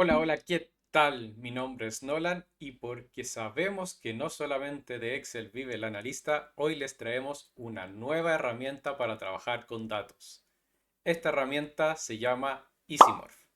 Hola, hola, ¿qué tal? Mi nombre es Nolan y porque sabemos que no solamente de Excel vive el analista, hoy les traemos una nueva herramienta para trabajar con datos. Esta herramienta se llama EasyMorph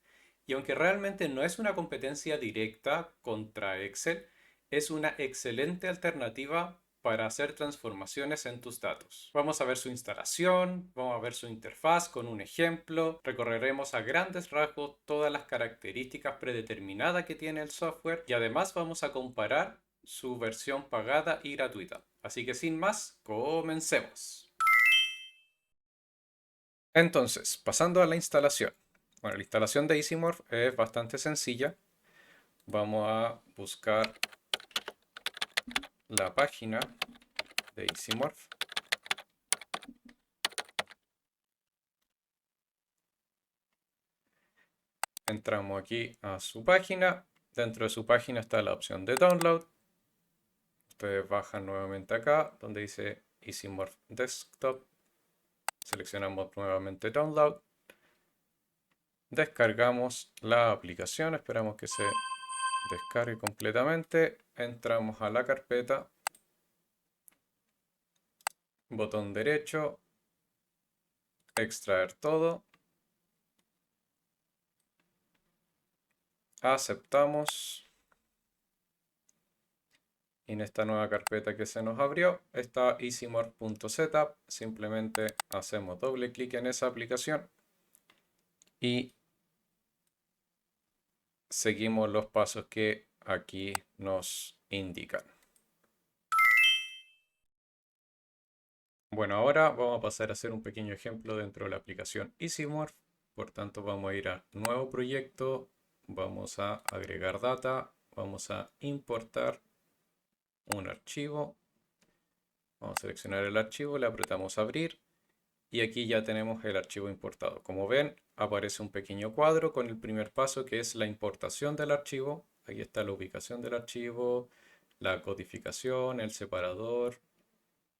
y aunque realmente no es una competencia directa contra Excel, es una excelente alternativa para hacer transformaciones en tus datos. Vamos a ver su instalación, vamos a ver su interfaz con un ejemplo, recorreremos a grandes rasgos todas las características predeterminadas que tiene el software y además vamos a comparar su versión pagada y gratuita. Así que sin más, comencemos. Entonces, pasando a la instalación. Bueno, la instalación de EasyMorph es bastante sencilla. Vamos a buscar la página de EasyMorph. Entramos aquí a su página. Dentro de su página está la opción de download. Ustedes bajan nuevamente acá donde dice EasyMorph Desktop. Seleccionamos nuevamente download. Descargamos la aplicación. Esperamos que se descargue completamente. Entramos a la carpeta. Botón derecho. Extraer todo. Aceptamos. Y en esta nueva carpeta que se nos abrió está easymorph.setup. Simplemente hacemos doble clic en esa aplicación y seguimos los pasos que aquí nos indican. Bueno, ahora vamos a pasar a hacer un pequeño ejemplo dentro de la aplicación EasyMorph. Por tanto, vamos a ir a nuevo proyecto, vamos a agregar data, vamos a importar un archivo. Vamos a seleccionar el archivo, le apretamos abrir y aquí ya tenemos el archivo importado. Como ven, aparece un pequeño cuadro con el primer paso que es la importación del archivo. Aquí está la ubicación del archivo, la codificación, el separador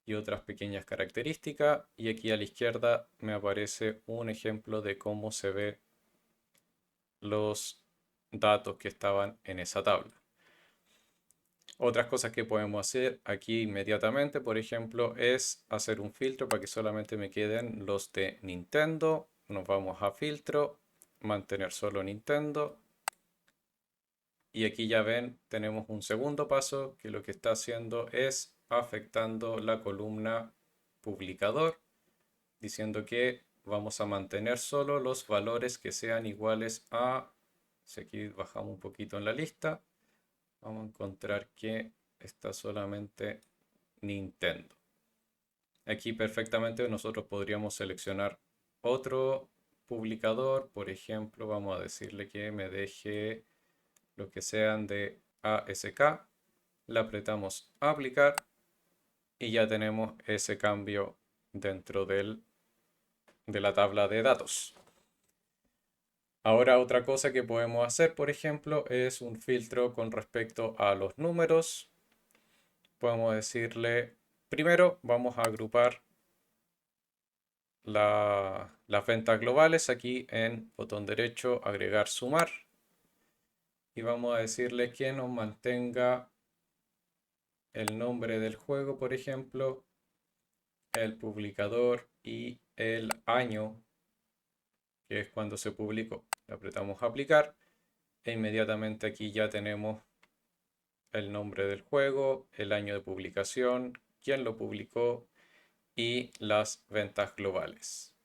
y otras pequeñas características. Y aquí a la izquierda me aparece un ejemplo de cómo se ve los datos que estaban en esa tabla. Otras cosas que podemos hacer aquí inmediatamente, por ejemplo, es hacer un filtro para que solamente me queden los de Nintendo. Nos vamos a filtro, mantener solo Nintendo. Y aquí ya ven, tenemos un segundo paso que lo que está haciendo es afectando la columna publicador, diciendo que vamos a mantener solo los valores que sean iguales a, si aquí bajamos un poquito en la lista, vamos a encontrar que está solamente Nintendo. Aquí perfectamente nosotros podríamos seleccionar otro publicador, por ejemplo, vamos a decirle que me deje lo que sean de ASK, le apretamos aplicar y ya tenemos ese cambio dentro de la tabla de datos. Ahora otra cosa que podemos hacer, por ejemplo, es un filtro con respecto a los números. Podemos decirle, primero vamos a agrupar las ventas globales aquí en botón derecho, agregar sumar. Y vamos a decirle que nos mantenga el nombre del juego, por ejemplo, el publicador y el año, que es cuando se publicó. Le apretamos aplicar e inmediatamente aquí ya tenemos el nombre del juego, el año de publicación, quién lo publicó y las ventas globales.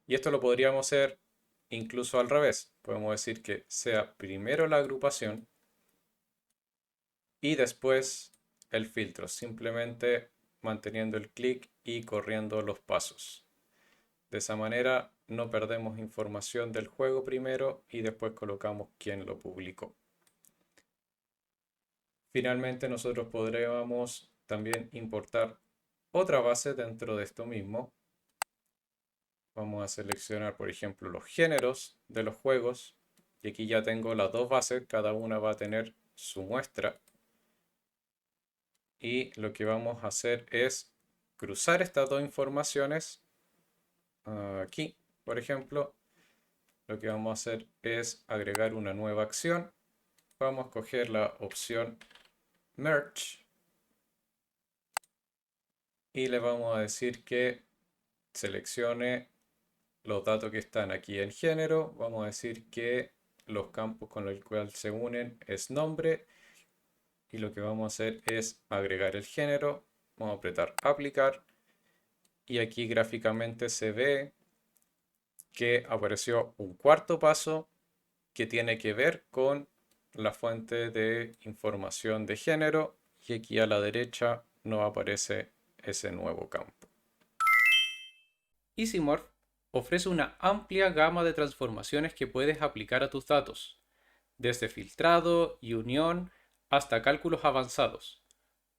Y esto lo podríamos hacer incluso al revés. Podemos decir que sea primero la agrupación y después el filtro, simplemente manteniendo el clic y corriendo los pasos. De esa manera no perdemos información del juego primero y después colocamos quién lo publicó. Finalmente nosotros podríamos también importar otra base dentro de esto mismo. Vamos a seleccionar, por ejemplo, los géneros de los juegos. Y aquí ya tengo las dos bases, cada una va a tener su muestra. Y lo que vamos a hacer es cruzar estas dos informaciones aquí, por ejemplo, lo que vamos a hacer es agregar una nueva acción. Vamos a escoger la opción Merge y le vamos a decir que seleccione los datos que están aquí en género. Vamos a decir que los campos con los cuales se unen es nombre y lo que vamos a hacer es agregar el género. Vamos a apretar aplicar y aquí gráficamente se ve que apareció un cuarto paso que tiene que ver con la fuente de información de género y aquí a la derecha nos aparece ese nuevo campo. EasyMorph ofrece una amplia gama de transformaciones que puedes aplicar a tus datos, desde filtrado y unión hasta cálculos avanzados.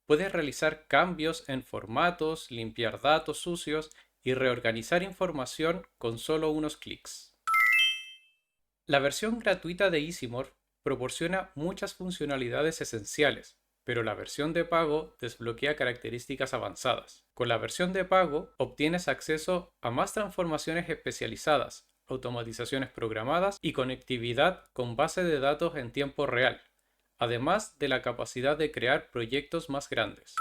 Puedes realizar cambios en formatos, limpiar datos sucios y reorganizar información con solo unos clics. La versión gratuita de EasyMorph proporciona muchas funcionalidades esenciales, pero la versión de pago desbloquea características avanzadas. Con la versión de pago obtienes acceso a más transformaciones especializadas, automatizaciones programadas y conectividad con base de datos en tiempo real, además de la capacidad de crear proyectos más grandes.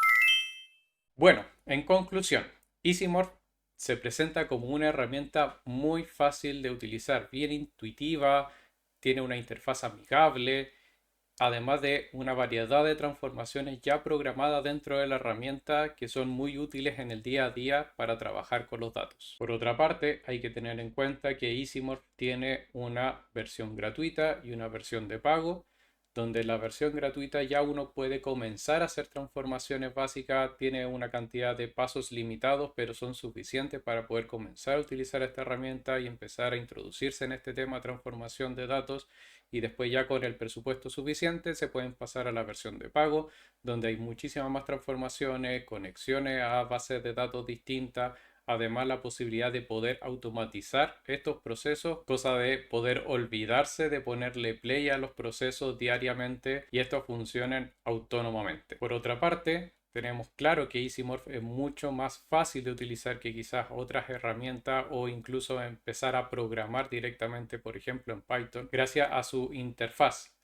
Bueno, en conclusión, EasyMorph se presenta como una herramienta muy fácil de utilizar, bien intuitiva, tiene una interfaz amigable, además de una variedad de transformaciones ya programadas dentro de la herramienta que son muy útiles en el día a día para trabajar con los datos. Por otra parte, hay que tener en cuenta que EasyMorph tiene una versión gratuita y una versión de pago, donde la versión gratuita ya uno puede comenzar a hacer transformaciones básicas, tiene una cantidad de pasos limitados, pero son suficientes para poder comenzar a utilizar esta herramienta y empezar a introducirse en este tema de transformación de datos, y después ya con el presupuesto suficiente se pueden pasar a la versión de pago, donde hay muchísimas más transformaciones, conexiones a bases de datos distintas. Además, la posibilidad de poder automatizar estos procesos, cosa de poder olvidarse de ponerle play a los procesos diariamente y estos funcionen autónomamente. Por otra parte, tenemos claro que EasyMorph es mucho más fácil de utilizar que quizás otras herramientas o incluso empezar a programar directamente, por ejemplo, en Python, gracias a su interfaz.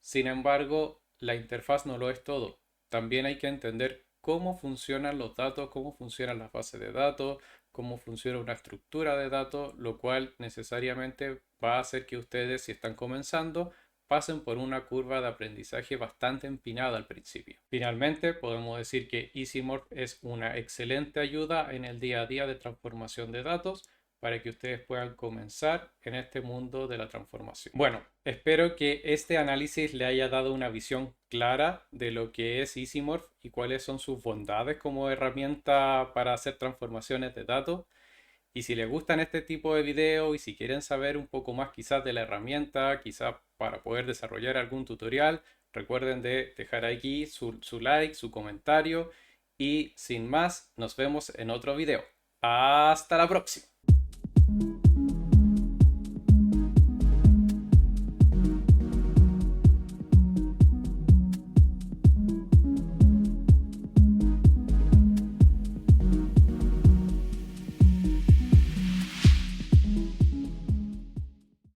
Sin embargo, la interfaz no lo es todo. También hay que entender cómo funcionan los datos, cómo funcionan las bases de datos, cómo funciona una estructura de datos, lo cual necesariamente va a hacer que ustedes, si están comenzando, pasen por una curva de aprendizaje bastante empinada al principio. Finalmente, podemos decir que EasyMorph es una excelente ayuda en el día a día de transformación de datos para que ustedes puedan comenzar en este mundo de la transformación. Bueno, espero que este análisis le haya dado una visión clara de lo que es EasyMorph y cuáles son sus bondades como herramienta para hacer transformaciones de datos. Y si les gustan este tipo de videos y si quieren saber un poco más quizás de la herramienta, quizás para poder desarrollar algún tutorial, recuerden de dejar aquí su like, su comentario y sin más, nos vemos en otro video. Hasta la próxima.